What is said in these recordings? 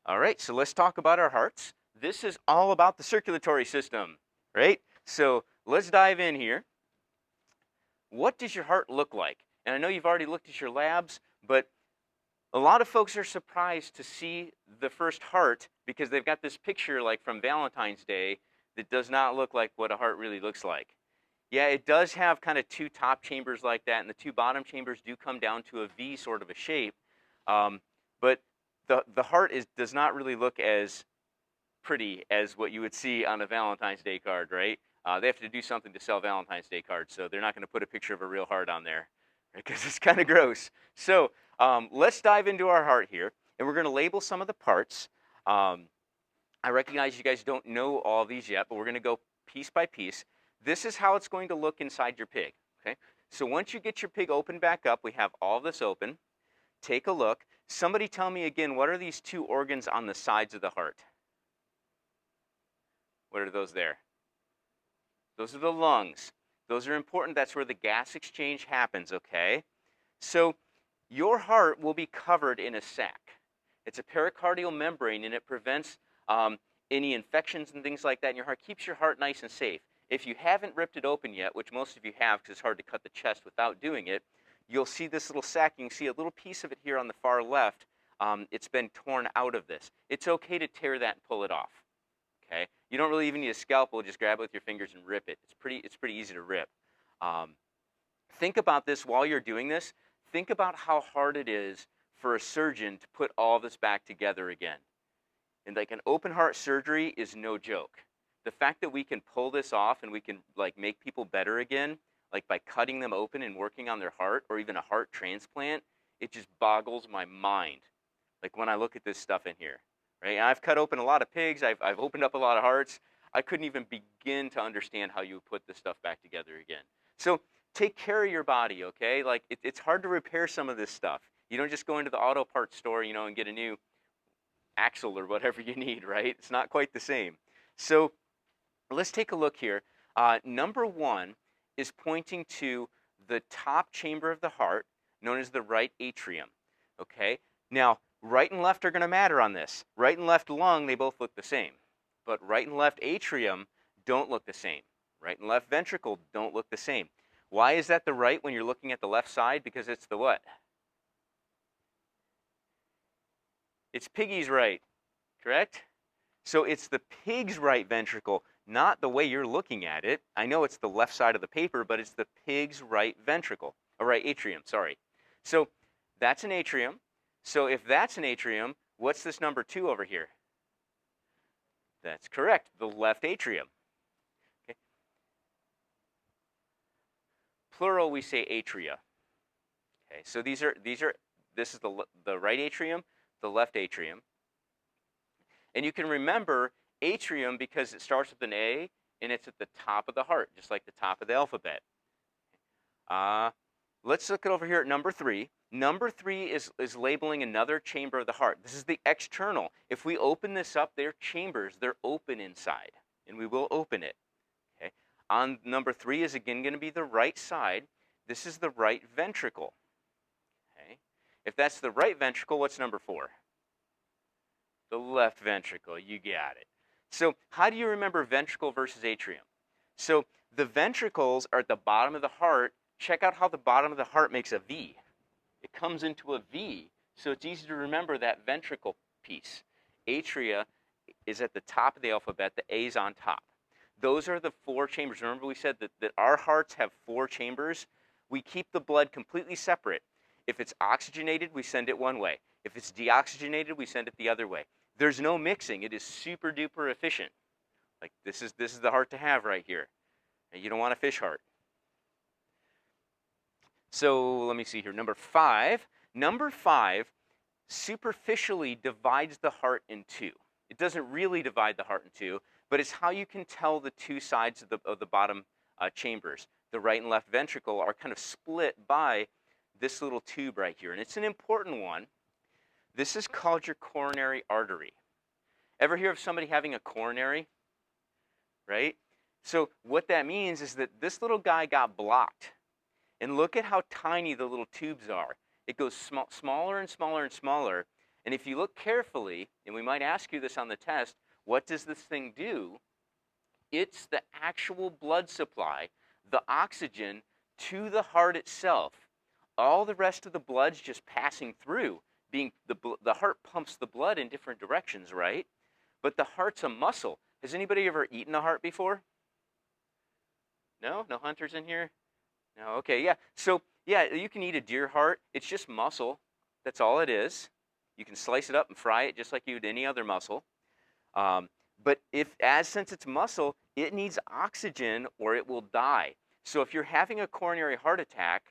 All right, so let's talk about our hearts. This is all about the circulatory system, right? So let's dive in here. What does your heart look like? And I know you've already looked at your labs, but a lot of folks are surprised to see the first heart because they've got this picture like from Valentine's Day that does not look like what a heart really looks like. Yeah, it does have kind of two top chambers like that, and the two bottom chambers do come down to a V sort of a shape. But the heart does not really look as pretty as what you would see on a Valentine's Day card, right? They have to do something to sell Valentine's Day cards, so they're not going to put a picture of a real heart on there because it's kind of gross. So let's dive into our heart here, and we're going to label some of the parts. I recognize you guys don't know all of these yet, but we're going to go piece by piece. This is how it's going to look inside your pig, okay? So once you get your pig open back up, we have all this open. Take a look. Somebody tell me again, what are these two organs on the sides of the heart? What are those there? Those are the lungs. Those are important. That's where the gas exchange happens, okay? So your heart will be covered in a sac. It's a pericardial membrane, and it prevents any infections and things like that in your heart. Keeps your heart nice and safe. If you haven't ripped it open yet, which most of you have because it's hard to cut the chest without doing it, you'll see this little sac. You can see a little piece of it here on the far left. It's been torn out of this. It's okay to tear that and pull it off. Okay? You don't really even need a scalpel. Just grab it with your fingers and rip it. It's pretty easy to rip. Think about this while you're doing this. Think about how hard it is for a surgeon to put all this back together again. And like an open heart surgery is no joke. The fact that we can pull this off and we can like make people better again, like by cutting them open and working on their heart, or even a heart transplant, it just boggles my mind. Like when I look at this stuff in here, right? And I've cut open a lot of pigs. I've opened up a lot of hearts. I couldn't even begin to understand how you would put this stuff back together again. So take care of your body, okay? Like it's hard to repair some of this stuff. You don't just go into the auto parts store, and get a new axle or whatever you need, right? It's not quite the same. So let's take a look here. Number one is pointing to the top chamber of the heart, known as the right atrium, okay? Now, right and left are going to matter on this. Right and left lung, they both look the same. But right and left atrium don't look the same. Right and left ventricle don't look the same. Why is that the right when you're looking at the left side? Because it's the what? It's piggy's right, correct? So it's the pig's right ventricle, not the way you're looking at it. I know it's the left side of the paper, but it's the pig's right ventricle, or right atrium, sorry. So that's an atrium. So if that's an atrium, what's this number 2 over here? That's correct, the left atrium. Okay. Plural, we say atria. Okay, so this is the right atrium, the left atrium. And you can remember atrium because it starts with an A and it's at the top of the heart, just like the top of the alphabet. Let's look over here at number 3. Number 3 is labeling another chamber of the heart. This is the external. If we open this up, they're chambers. They're open inside, and we will open it. Okay. On number 3 is again going to be the right side. This is the right ventricle. Okay. If that's the right ventricle, what's number 4? The left ventricle. You got it. So how do you remember ventricle versus atrium? So the ventricles are at the bottom of the heart. Check out how the bottom of the heart makes a V. It comes into a V, so it's easy to remember that ventricle piece. Atria is at the top of the alphabet. The A is on top. Those are the 4 chambers. Remember we said that our hearts have 4 chambers? We keep the blood completely separate. If it's oxygenated, we send it one way. If it's deoxygenated, we send it the other way. There's no mixing. It is super duper efficient. Like this is the heart to have right here. And you don't want a fish heart. So let me see here. Number 5. Number 5 superficially divides the heart in 2. It doesn't really divide the heart in 2, but it's how you can tell the 2 sides of the bottom chambers. The right and left ventricle are kind of split by this little tube right here, and it's an important one. This is called your coronary artery. Ever hear of somebody having a coronary? Right? So what that means is that this little guy got blocked. And look at how tiny the little tubes are. It goes smaller and smaller and smaller. And if you look carefully, and we might ask you this on the test, what does this thing do? It's the actual blood supply, the oxygen to the heart itself. All the rest of the blood's just passing through. The heart pumps the blood in different directions, right? But the heart's a muscle. Has anybody ever eaten a heart before? No? No hunters in here? No? Okay, yeah. So, yeah, you can eat a deer heart. It's just muscle. That's all it is. You can slice it up and fry it just like you would any other muscle. But since it's muscle, it needs oxygen or it will die. So if you're having a coronary heart attack,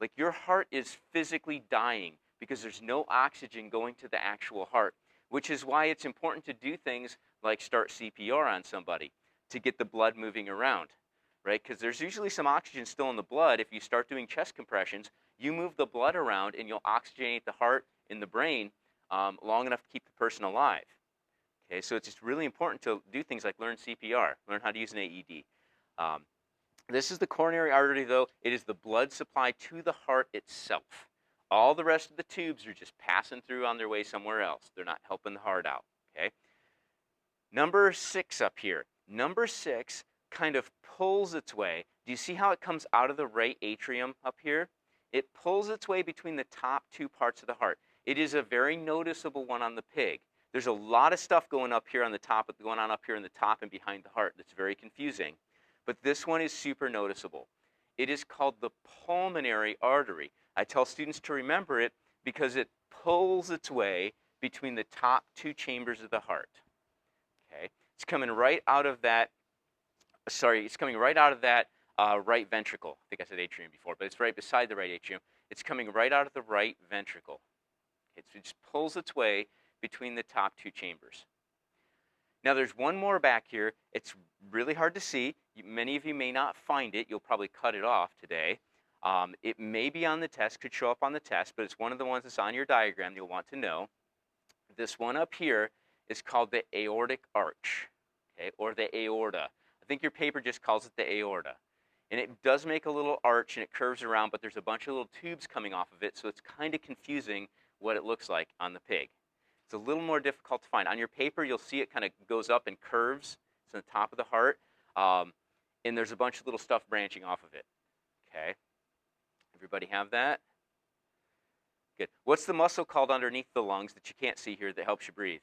like your heart is physically dying because there's no oxygen going to the actual heart, which is why it's important to do things like start CPR on somebody to get the blood moving around, right? Because there's usually some oxygen still in the blood. If you start doing chest compressions, you move the blood around and you'll oxygenate the heart and the brain long enough to keep the person alive. Okay, so it's just really important to do things like learn CPR, learn how to use an AED. This is the coronary artery, though. It is the blood supply to the heart itself. All the rest of the tubes are just passing through on their way somewhere else. They're not helping the heart out, okay? Number 6 up here. Number 6 kind of pulls its way. Do you see how it comes out of the right atrium up here? It pulls its way between the top 2 parts of the heart. It is a very noticeable one on the pig. There's a lot of stuff going up here on the top, going on up here in the top and behind the heart that's very confusing. But this one is super noticeable. It is called the pulmonary artery. I tell students to remember it because it pulls its way between the top 2 chambers of the heart. Okay, it's coming right out of that. It's coming right out of that right ventricle. I think I said atrium before, but it's right beside the right atrium. It's coming right out of the right ventricle. Okay, so it just pulls its way between the top 2 chambers. Now there's one more back here. It's really hard to see. Many of you may not find it. You'll probably cut it off today. It may be on the test, could show up on the test, but it's one of the ones that's on your diagram you'll want to know. This one up here is called the aortic arch, okay, or the aorta. I think your paper just calls it the aorta. And it does make a little arch and it curves around, but there's a bunch of little tubes coming off of it, so it's kind of confusing what it looks like on the pig. It's a little more difficult to find. On your paper, you'll see it kind of goes up and curves. It's on the top of the heart. And there's a bunch of little stuff branching off of it. Okay? Everybody have that? Good. What's the muscle called underneath the lungs that you can't see here that helps you breathe?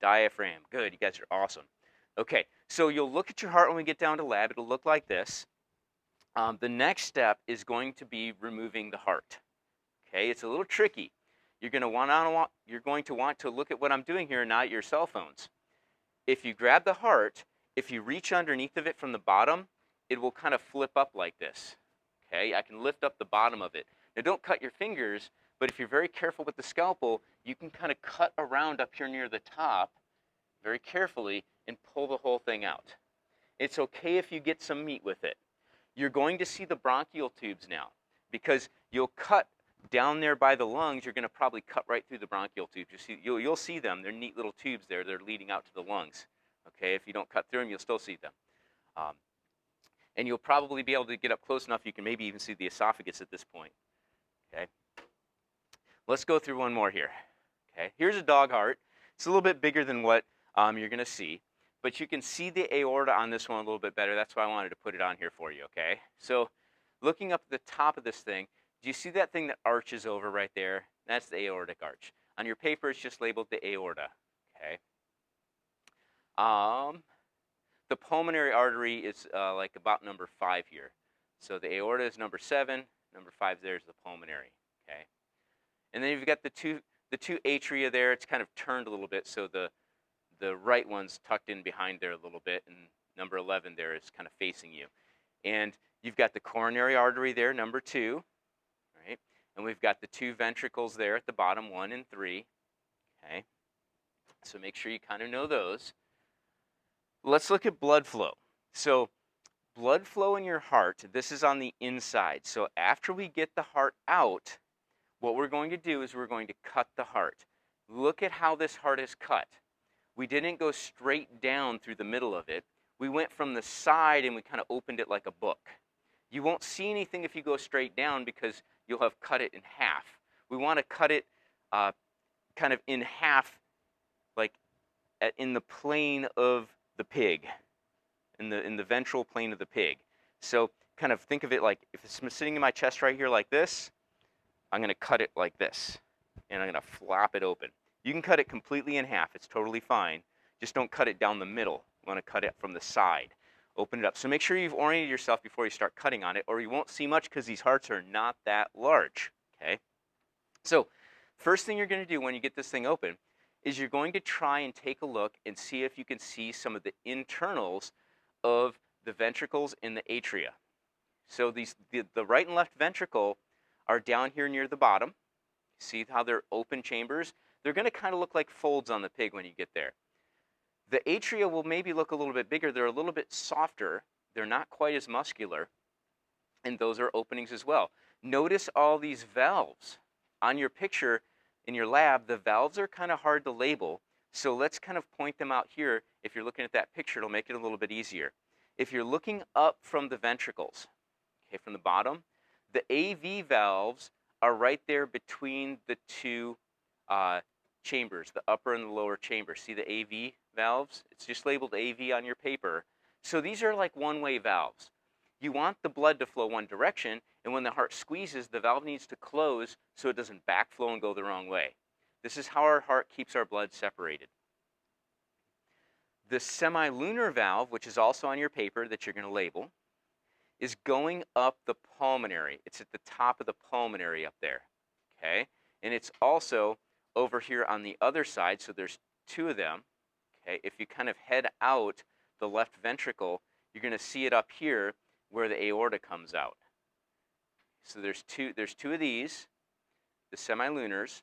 Diaphragm. Good. You guys are awesome. Okay. So you'll look at your heart when we get down to lab. It'll look like this. The next step is going to be removing the heart. Okay? It's a little tricky. You're going to want to look at what I'm doing here and not your cell phones. If you grab the heart, if you reach underneath of it from the bottom, it will kind of flip up like this. Okay, I can lift up the bottom of it. Now don't cut your fingers, but if you're very careful with the scalpel, you can kind of cut around up here near the top very carefully and pull the whole thing out. It's okay if you get some meat with it. You're going to see the bronchial tubes now because you'll cut down there by the lungs. You're going to probably cut right through the bronchial tubes. You'll see them. They're neat little tubes there. They're leading out to the lungs. Okay, if you don't cut through them, you'll still see them. And you'll probably be able to get up close enough you can maybe even see the esophagus at this point. Okay, let's go through one more here. Okay, here's a dog heart. It's a little bit bigger than what you're going to see, but you can see the aorta on this one a little bit better. That's why I wanted to put it on here for you. Okay, so looking up at the top of this thing, do you see that thing that arches over right there? That's the aortic arch. On your paper, it's just labeled the aorta. Okay. The pulmonary artery is like about number 5 here. So the aorta is number 7. Number 5 there is the pulmonary. Okay. And then you've got the two atria there. It's kind of turned a little bit, so the right one's tucked in behind there a little bit, and number 11 there is kind of facing you. And you've got the coronary artery there, number 2. Right? And we've got the 2 ventricles there at the bottom, 1 and 3. Okay. So make sure you kind of know those. Let's look at blood flow. So blood flow in your heart, this is on the inside. So after we get the heart out, what we're going to do is we're going to cut the heart. Look at how this heart is cut. We didn't go straight down through the middle of it. We went from the side and we kind of opened it like a book. You won't see anything if you go straight down because you'll have cut it in half. We want to cut it kind of in half, like in the plane of the pig, in the ventral plane of the pig. So kind of think of it like if it's sitting in my chest right here like this, I'm going to cut it like this, and I'm going to flop it open. You can cut it completely in half. It's totally fine. Just don't cut it down the middle. You want to cut it from the side. Open it up. So make sure you've oriented yourself before you start cutting on it, or you won't see much because these hearts are not that large. Okay? So first thing you're going to do when you get this thing open is you're going to try and take a look and see if you can see some of the internals of the ventricles in the atria. So the right and left ventricle are down here near the bottom. See how they're open chambers? They're going to kind of look like folds on the pig when you get there. The atria will maybe look a little bit bigger. They're a little bit softer. They're not quite as muscular. And those are openings as well. Notice all these valves. On your picture in your lab, the valves are kind of hard to label. So let's kind of point them out here. If you're looking at that picture, it'll make it a little bit easier. If you're looking up from the ventricles, okay, from the bottom, the AV valves are right there between the two chambers, the upper and the lower chamber. See the AV valves? It's just labeled AV on your paper. So these are like one-way valves. You want the blood to flow one direction, and when the heart squeezes, the valve needs to close so it doesn't backflow and go the wrong way. This is how our heart keeps our blood separated. The semilunar valve, which is also on your paper that you're going to label, is going up the pulmonary. It's at the top of the pulmonary up there, okay? And it's also over here on the other side, so there's two of them, okay? If you kind of head out the left ventricle, you're going to see it up here where the aorta comes out. So there's two of these, the semilunars,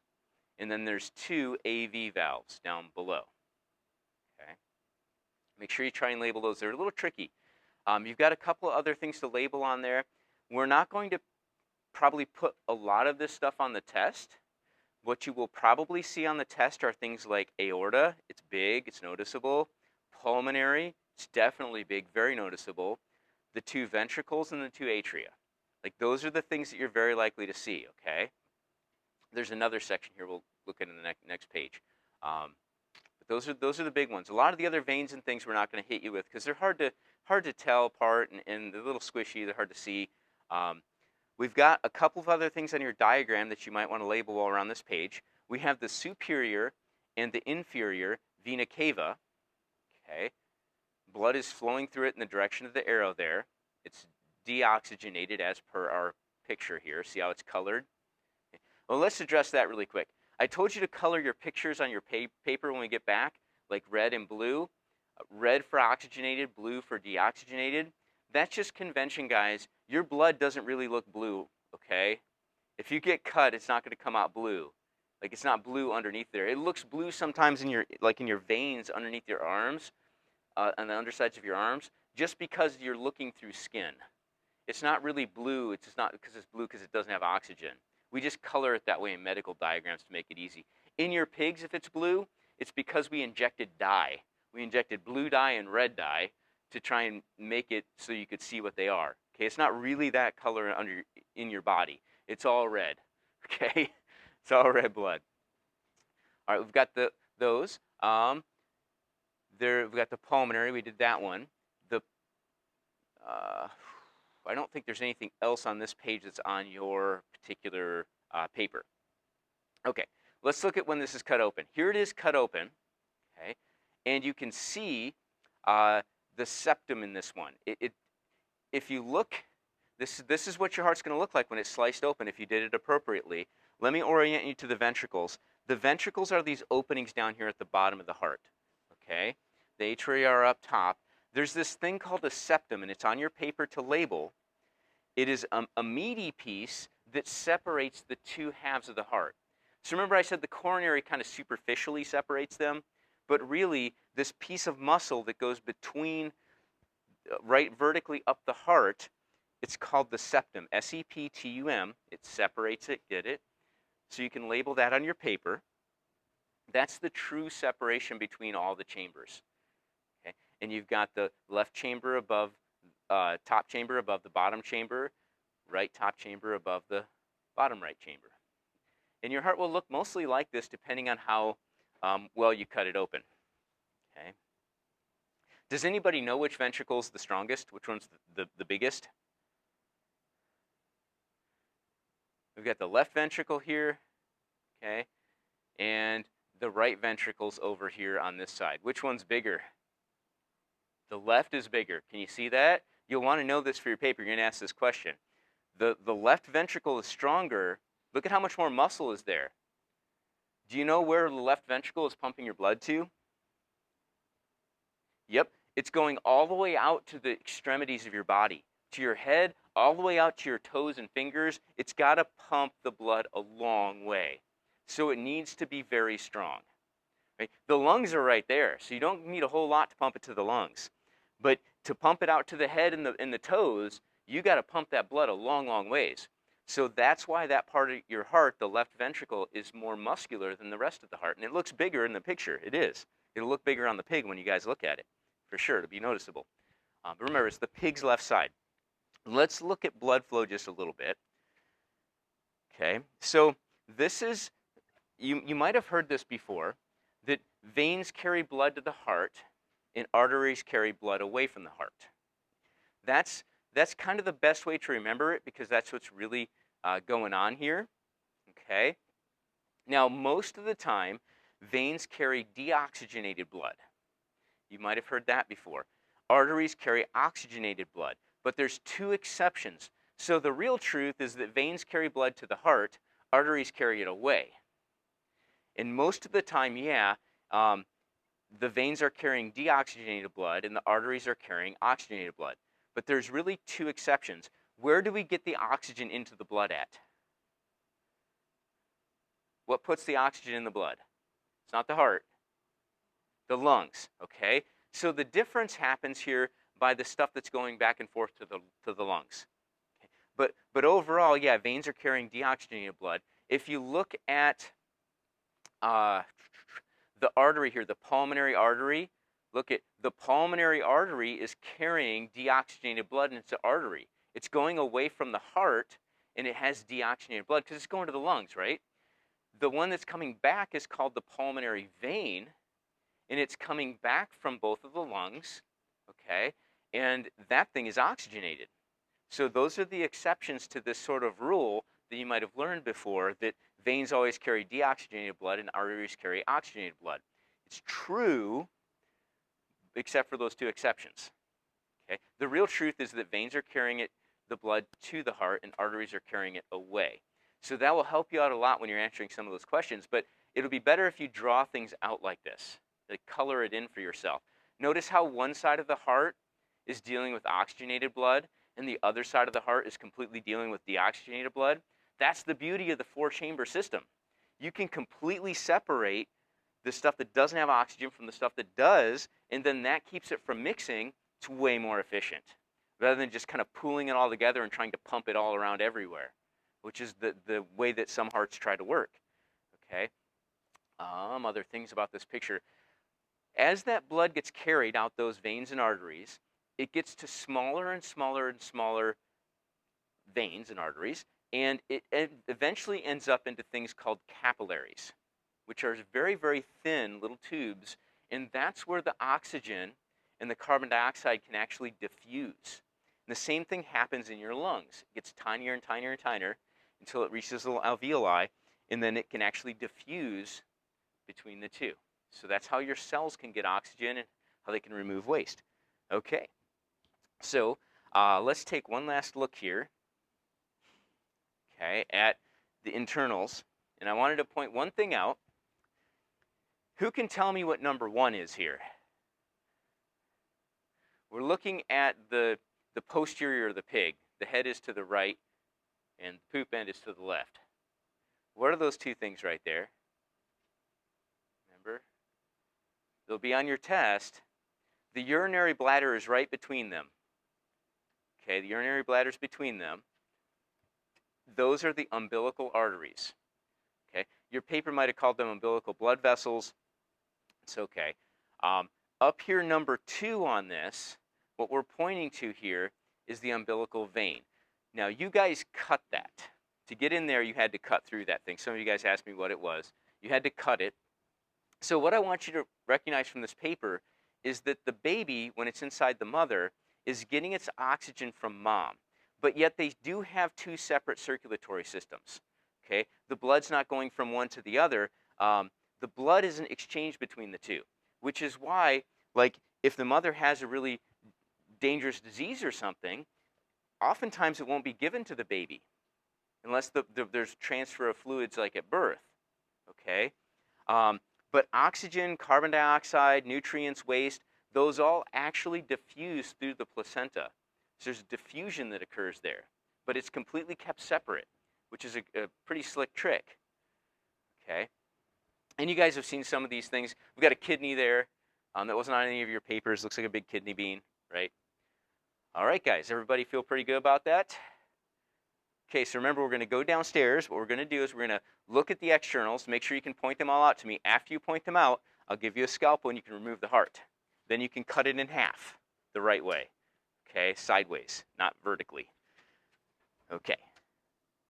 and then there's two AV valves down below, okay? Make sure you try and label those. They're a little tricky. You've got a couple of other things to label on there. We're not going to probably put a lot of this stuff on the test. What you will probably see on the test are things like aorta. It's big, it's noticeable. Pulmonary, it's definitely big, very noticeable. The two ventricles and the two atria. Like those are the things that you're very likely to see, okay? There's another section here we'll look at in the next page. But those are the big ones. A lot of the other veins and things we're not going to hit you with because they're hard to tell apart and they're a little squishy. They're hard to see. We've got a couple of other things on your diagram that you might want to label while we're on this page. We have the superior and the inferior vena cava. Okay, blood is flowing through it in the direction of the arrow there. It's deoxygenated as per our picture here. See how it's colored? Okay. Well, let's address that really quick. I told you to color your pictures on your paper when we get back, like red and blue. Red for oxygenated, blue for deoxygenated. That's just convention, guys. Your blood doesn't really look blue, okay? If you get cut, it's not going to come out blue. Like it's not blue underneath there. It looks blue sometimes in your veins underneath your arms, on the undersides of your arms, just because you're looking through skin. It's not really blue. It's just not because it's blue because it doesn't have oxygen. We just color it that way in medical diagrams to make it easy. In your pigs, if it's blue, it's because we injected dye. We injected blue dye and red dye to try and make it so you could see what they are. Okay, it's not really that color in your body. It's all red. Okay, it's all red blood. All right, we've got those. We've got the pulmonary. We did that one. I don't think there's anything else on this page that's on your particular paper. Okay, let's look at when this is cut open. Here it is cut open. Okay, and you can see the septum in this one. If you look, this is what your heart's going to look like when it's sliced open if you did it appropriately. Let me orient you to the ventricles. The ventricles are these openings down here at the bottom of the heart. Okay, the atria are up top. There's this thing called a septum, and it's on your paper to label. It is a meaty piece that separates the two halves of the heart. So remember I said the coronary kind of superficially separates them, but really this piece of muscle that goes between, right vertically up the heart, it's called the septum, S-E-P-T-U-M. It separates it, get it? So you can label that on your paper. That's the true separation between all the chambers. Okay? And you've got the left chamber above, top chamber above the bottom chamber, right top chamber above the bottom right chamber. And your heart will look mostly like this depending on how well you cut it open. Okay. Does anybody know which ventricle is the strongest? Which one's the biggest? We've got the left ventricle here, okay, and the right ventricle's over here on this side. Which one's bigger? The left is bigger. Can you see that? You'll want to know this for your paper. You're going to ask this question. The left ventricle is stronger. Look at how much more muscle is there. Do you know where the left ventricle is pumping your blood to? Yep, it's going all the way out to the extremities of your body, to your head, all the way out to your toes and fingers. It's got to pump the blood a long way. So it needs to be very strong. Right? The lungs are right there, so you don't need a whole lot to pump it to the lungs. But to pump it out to the head and the toes, you got to pump that blood a long, long ways. So that's why that part of your heart, the left ventricle, is more muscular than the rest of the heart. And it looks bigger in the picture. It is. It'll look bigger on the pig when you guys look at it. For sure, it'll be noticeable. But remember, it's the pig's left side. Let's look at blood flow just a little bit. Okay, so this is, you might have heard this before, that veins carry blood to the heart and arteries carry blood away from the heart. That's kind of the best way to remember it because that's what's really going on here. Okay, now most of the time, veins carry deoxygenated blood. You might have heard that before. Arteries carry oxygenated blood, but there's two exceptions. So the real truth is that veins carry blood to the heart, arteries carry it away. And most of the time, yeah, the veins are carrying deoxygenated blood and the arteries are carrying oxygenated blood. But there's really two exceptions. Where do we get the oxygen into the blood at? What puts the oxygen in the blood? It's not the heart. The lungs, okay? So the difference happens here by the stuff that's going back and forth to the lungs. Okay? But overall, yeah, veins are carrying deoxygenated blood. If you look at the artery here, the pulmonary artery, look at the pulmonary artery is carrying deoxygenated blood in its artery. It's going away from the heart, and it has deoxygenated blood because it's going to the lungs, right? The one that's coming back is called the pulmonary vein, and it's coming back from both of the lungs, okay? And that thing is oxygenated. So those are the exceptions to this sort of rule that you might have learned before, that veins always carry deoxygenated blood and arteries carry oxygenated blood. It's true, except for those two exceptions. Okay? The real truth is that veins are carrying the blood to the heart and arteries are carrying it away. So that will help you out a lot when you're answering some of those questions, but it'll be better if you draw things out like this, like color it in for yourself. Notice how one side of the heart is dealing with oxygenated blood and the other side of the heart is completely dealing with deoxygenated blood. That's the beauty of the four-chamber system. You can completely separate the stuff that doesn't have oxygen from the stuff that does, and then that keeps it from mixing. It's way more efficient, rather than just kind of pooling it all together and trying to pump it all around everywhere, which is the way that some hearts try to work. Okay. Other things about this picture. As that blood gets carried out those veins and arteries, it gets to smaller and smaller and smaller veins and arteries, and it eventually ends up into things called capillaries, which are very, very thin little tubes, and that's where the oxygen and the carbon dioxide can actually diffuse. And the same thing happens in your lungs. It gets tinier and tinier and tinier until it reaches the alveoli, and then it can actually diffuse between the two. So that's how your cells can get oxygen and how they can remove waste. Okay, so let's take one last look here, okay, at the internals. And I wanted to point one thing out. Who can tell me what number 1 is here? We're looking at the posterior of the pig. The head is to the right, and the poop end is to the left. What are those two things right there? Remember? They'll be on your test. The urinary bladder is right between them. Okay, the urinary bladder is between them. Those are the umbilical arteries. Okay, your paper might have called them umbilical blood vessels. It's okay. Up here, number 2 on this, what we're pointing to here is the umbilical vein. Now, you guys cut that To get in there, you had to cut through that thing. Some of you guys asked me what it was. You had to cut it. So what I want you to recognize from this paper is that the baby, when it's inside the mother, is getting its oxygen from mom. But yet they do have two separate circulatory systems. Okay? The blood's not going from one to the other. The blood isn't exchanged between the two, which is why, like, if the mother has a really dangerous disease or something, oftentimes it won't be given to the baby unless there's transfer of fluids like at birth, okay? But oxygen, carbon dioxide, nutrients, waste, those all actually diffuse through the placenta. So there's diffusion that occurs there, but it's completely kept separate, which is a pretty slick trick, okay? And you guys have seen some of these things. We've got a kidney there. That wasn't on any of your papers. Looks like a big kidney bean, right? All right, guys, everybody feel pretty good about that? Okay, so remember, we're going to go downstairs. What we're going to do is we're going to look at the externals, make sure you can point them all out to me. After you point them out, I'll give you a scalpel and you can remove the heart. Then you can cut it in half the right way, okay, sideways, not vertically. Okay.